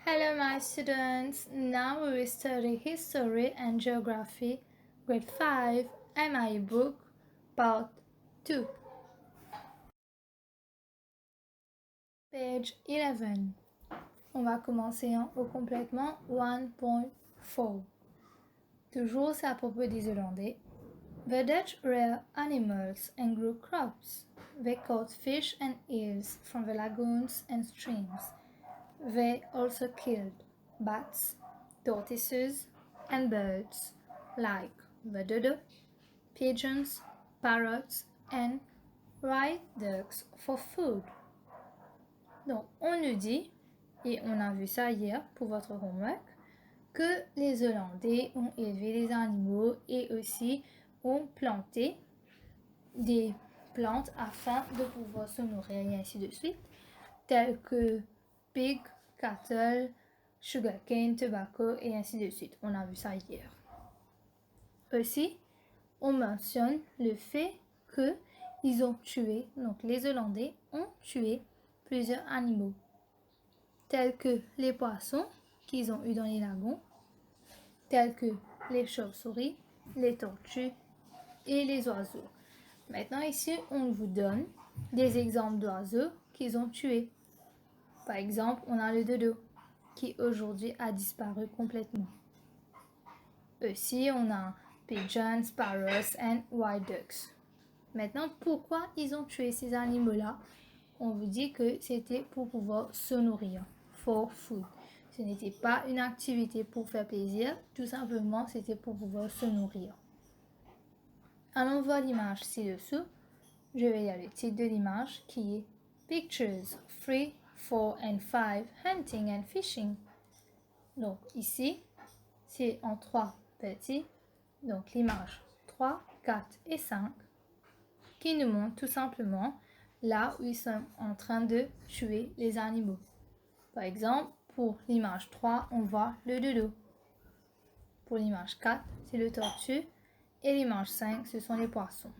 Hello my students, now we will study History and Geography, Grade 5, MI Book, Part 2. Page 11. On va commencer au complètement 1.4. Toujours c'est à propos des Hollandais. The Dutch reared animals and grew crops. They caught fish and eels from the lagoons and streams. They also killed bats, tortoises, and birds like the dodo, pigeons, parrots, and white ducks for food. Donc, on nous dit, et on a vu ça hier pour votre homework, que les Hollandais ont élevé des animaux et aussi ont planté des plantes afin de pouvoir se nourrir et ainsi de suite, telles que pig, cattle, sugarcane, tobacco et ainsi de suite. On a vu ça hier. Aussi, on mentionne le fait que ils ont tué, donc les Hollandais ont tué plusieurs animaux, tels que les poissons qu'ils ont eu dans les lagons, tels que les chauves-souris, les tortues et les oiseaux. Maintenant ici, on vous donne des exemples d'oiseaux qu'ils ont tués. Par exemple, on a le dodo qui aujourd'hui a disparu complètement. Aussi, on a pigeons, parrots and white ducks. Maintenant, pourquoi ils ont tué ces animaux-là? On vous dit que c'était pour pouvoir se nourrir, for food. Ce n'était pas une activité pour faire plaisir, tout simplement c'était pour pouvoir se nourrir. Allons voir l'image ci-dessous. Je vais lire le titre de l'image qui est Pictures 3, 4 and 5 Hunting and Fishing. Donc ici, c'est en 3 petits. Donc l'image 3, 4 et 5 qui nous montre tout simplement là où ils sont en train de tuer les animaux. Par exemple, pour l'image 3, on voit le dodo. Pour l'image 4, c'est le tortue. Et l'image 5, ce sont les poissons.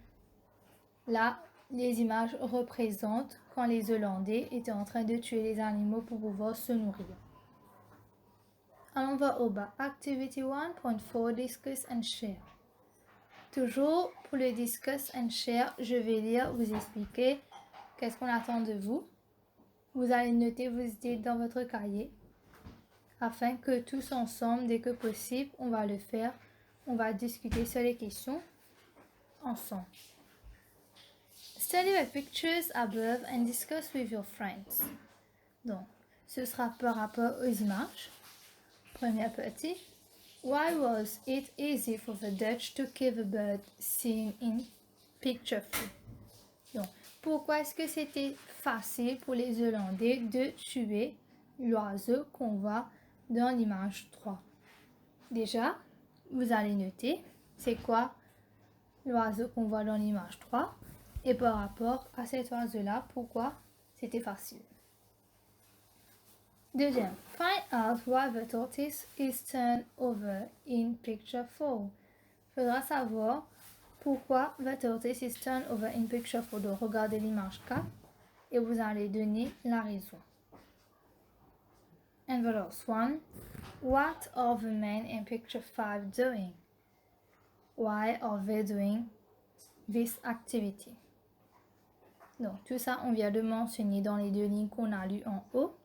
Là, les images représentent quand les Hollandais étaient en train de tuer les animaux pour pouvoir se nourrir. Allons voir au bas. Activity 1.4, Discuss and Share. Toujours pour le Discuss and Share, je vais lire, vous expliquer qu'est-ce qu'on attend de vous. Vous allez noter vos idées dans votre cahier afin que tous ensemble, dès que possible, on va le faire. On va discuter sur les questions ensemble. Study the pictures above and discuss with your friends. Donc, ce sera par rapport aux images. Première partie. Why was it easy for the Dutch to kill the bird seen in picture 3? Donc, pourquoi est-ce que c'était facile pour les Hollandais de tuer l'oiseau qu'on voit dans l'image 3? Déjà, vous allez noter c'est quoi l'oiseau qu'on voit dans l'image 3 et par rapport à cet oiseau-là, pourquoi c'était facile. Deuxième, find out why the tortoise is turned over in picture 4. Faudra savoir pourquoi the tortoise is turned over in picture 4. Donc, regardez l'image 4 et vous allez donner la raison. And the last one, what are the men in picture 5 doing? Why are they doing this activity? Donc, tout ça, on vient de mentionner dans les deux lignes qu'on a lues en haut.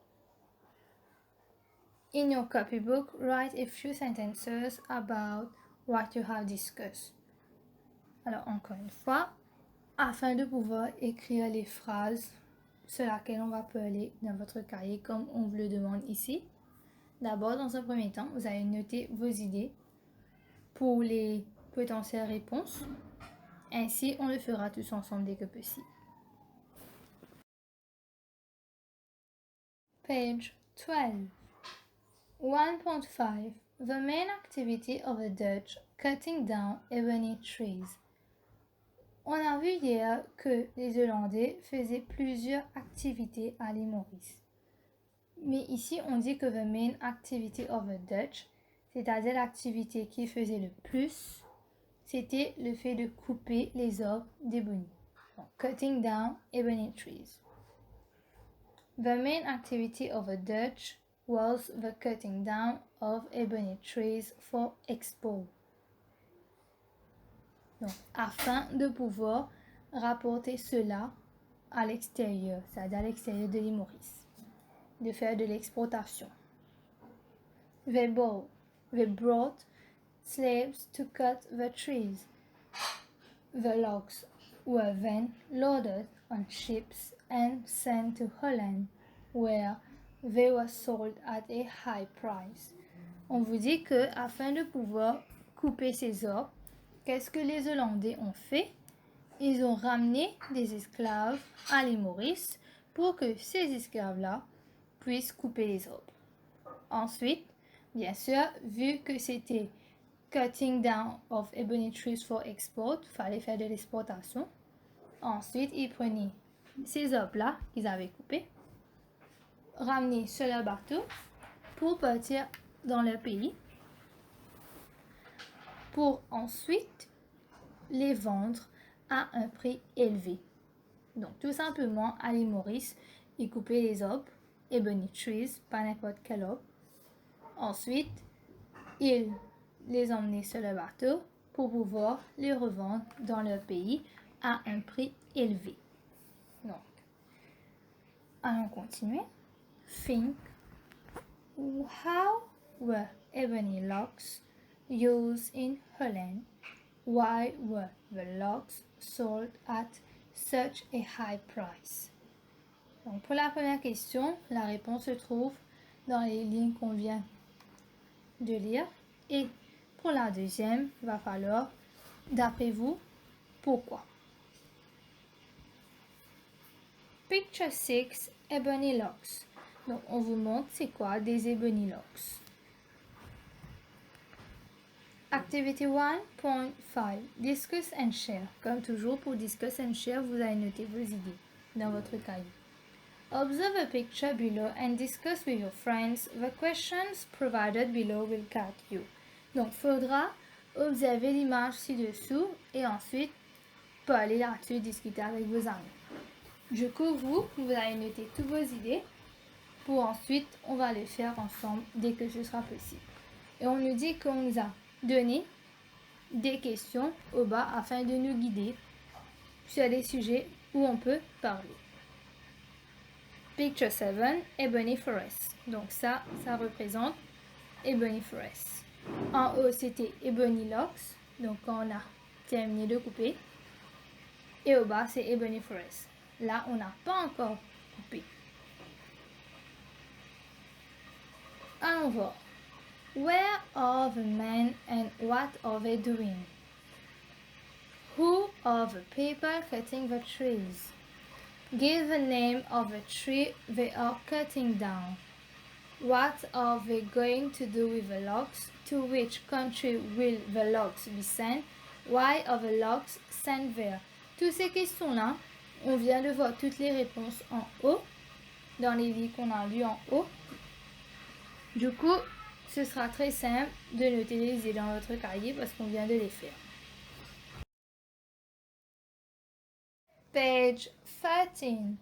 In your copybook, write a few sentences about what you have discussed. Alors, encore une fois, afin de pouvoir écrire les phrases sur lesquelles on va parler dans votre cahier comme on vous le demande ici. D'abord, dans un premier temps, vous allez noter vos idées pour les potentielles réponses. Ainsi, on le fera tous ensemble dès que possible. Page 12. 1.5. The main activity of the Dutch cutting down ebony trees. On a vu hier que les Hollandais faisaient plusieurs activités à l'île Maurice. Mais ici, on dit que the main activity of the Dutch, c'est-à-dire l'activité qui faisait le plus, c'était le fait de couper les arbres d'ébène. Cutting down ebony trees. The main activity of the Dutch was the cutting down of ebony trees for export. Donc, afin de pouvoir rapporter cela à l'extérieur, c'est-à-dire à l'extérieur de l'île Maurice, de faire de l'exportation. They brought slaves to cut the trees. The logs were then loaded on ships and sent to Holland, where they were sold at a high price. On vous dit que afin de pouvoir couper ces arbres, qu'est-ce que les Hollandais ont fait? Ils ont ramené des esclaves à l'île Maurice pour que ces esclaves-là puissent couper les arbres. Ensuite, bien sûr, vu que c'était cutting down of ebony trees for export, il fallait faire de l'exportation. Ensuite, ils prenaient ces arbres-là qu'ils avaient coupés, ramenés sur leur bateau pour partir dans leur pays, pour ensuite les vendre à un prix élevé. Donc, tout simplement, à l'île Maurice, ils coupaient les arbres, ebony trees, pas n'importe quel arbre. Ensuite, ils les emmenaient sur le bateau pour pouvoir les revendre dans leur pays à un prix élevé. Donc, allons continuer. Think, how were ebony logs used in Holland? Why were the logs sold at such a high price? Donc, pour la première question, la réponse se trouve dans les lignes qu'on vient de lire. Et pour la deuxième, il va falloir, d'après vous, pourquoi? Picture 6, ebony logs. Donc, on vous montre c'est quoi des ebony logs. Activity 1.5, discuss and share. Comme toujours, pour discuss and share, vous allez noter vos idées dans votre cahier. Observe a picture below and discuss with your friends. The questions provided below will guide you. Donc, il faudra observer l'image ci-dessous et ensuite parler là-dessus, discuter avec vos amis. Du coup, vous allez noter toutes vos idées pour ensuite, on va les faire ensemble dès que ce sera possible. Et on nous dit qu'on nous a donné des questions au bas afin de nous guider sur des sujets où on peut parler. Picture 7, Ebony Forest. Donc ça représente Ebony Forest. En haut, c'était Ebony Logs, donc quand on a terminé de couper. Et au bas, c'est Ebony Forest. Là, on n'a pas encore coupé. Allons voir. Where are the men and what are they doing? Who are the people cutting the trees? Give the name of the tree they are cutting down. What are they going to do with the logs? To which country will the logs be sent? Why are the logs sent there? Toutes ces questions-là, on vient de voir toutes les réponses en haut, dans les lignes qu'on a lues en haut. Du coup, ce sera très simple de noter les idées dans votre cahier parce qu'on vient de les faire. Page 13.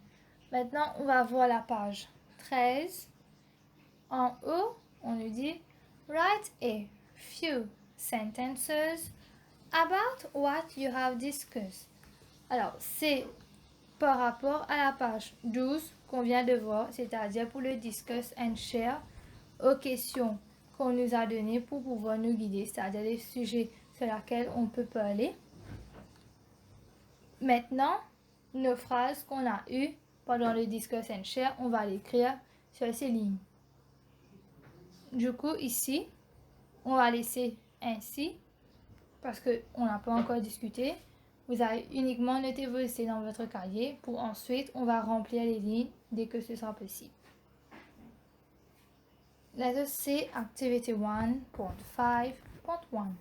Maintenant, on va voir la page 13. En haut, on nous dit write a few sentences about what you have discussed. Alors, c'est par rapport à la page 12 qu'on vient de voir, c'est-à-dire pour le discuss and share, aux questions qu'on nous a données pour pouvoir nous guider, c'est-à-dire les sujets sur lesquels on peut parler. Maintenant, nos phrases qu'on a eues pendant le discuss and share, on va l'écrire sur ces lignes. Du coup, ici, on va laisser ainsi, parce qu'on n'a pas encore discuté. Vous allez uniquement noter vos essais dans votre cahier, pour ensuite, on va remplir les lignes dès que ce sera possible. Let us see Activity 1.5.1.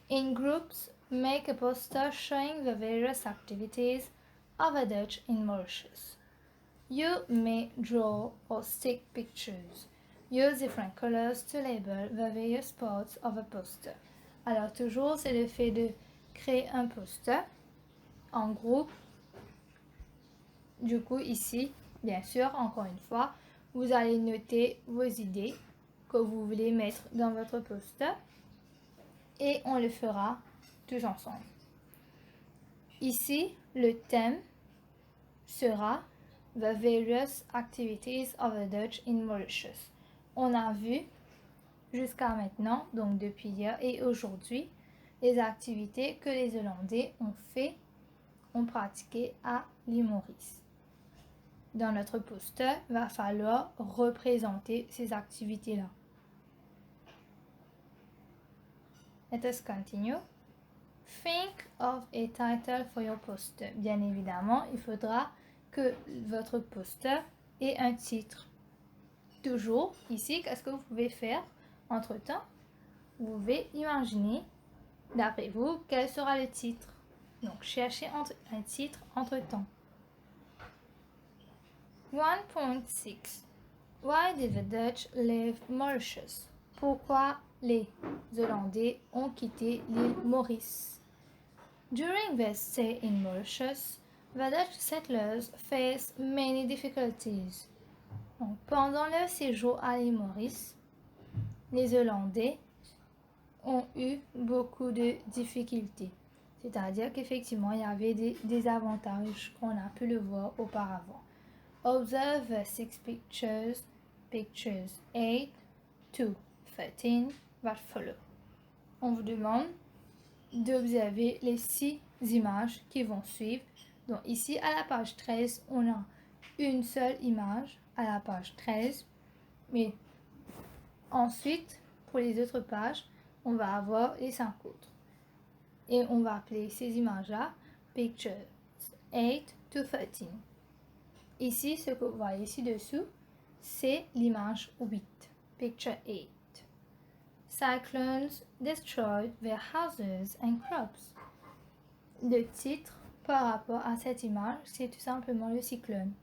In groups, make a poster showing the various activities of the Dutch in Mauritius. You may draw or stick pictures. Use different colors to label the various parts of a poster. Alors toujours, c'est le fait de créer un poster en groupe. Du coup, ici, bien sûr, encore une fois, vous allez noter vos idées que vous voulez mettre dans votre poster et on le fera tous ensemble. Ici, le thème sera The various activities of the Dutch in Mauritius. On a vu jusqu'à maintenant, donc depuis hier et aujourd'hui, les activités que les Hollandais ont pratiquées à l'île Maurice. Dans notre poster, il va falloir représenter ces activités-là. Let us continue. Think of a title for your poster. Bien évidemment, il faudra que votre poster ait un titre. Toujours, ici, qu'est-ce que vous pouvez faire entre-temps? Vous pouvez imaginer, d'après vous, quel sera le titre. Donc, cherchez un titre entre-temps. 1.6 Why did the Dutch leave Mauritius? Pourquoi les Hollandais ont quitté l'île Maurice? During their stay in Mauritius, the Dutch settlers faced many difficulties. Donc, pendant leur séjour à l'île Maurice, les Hollandais ont eu beaucoup de difficultés. C'est-à-dire qu'effectivement, il y avait des désavantages qu'on a pu le voir auparavant. Observe the 6 pictures 8 to 13 that follow. On vous demande d'observer les 6 images qui vont suivre. Donc ici, à la page 13, on a une seule image à la page 13. Mais ensuite, pour les autres pages, on va avoir les 5 autres. Et on va appeler ces images-là Pictures 8 to 13. Ici, ce que vous voyez ci-dessous, c'est l'image 8, Picture 8. Cyclones destroyed their houses and crops. Le titre par rapport à cette image, c'est tout simplement le cyclone.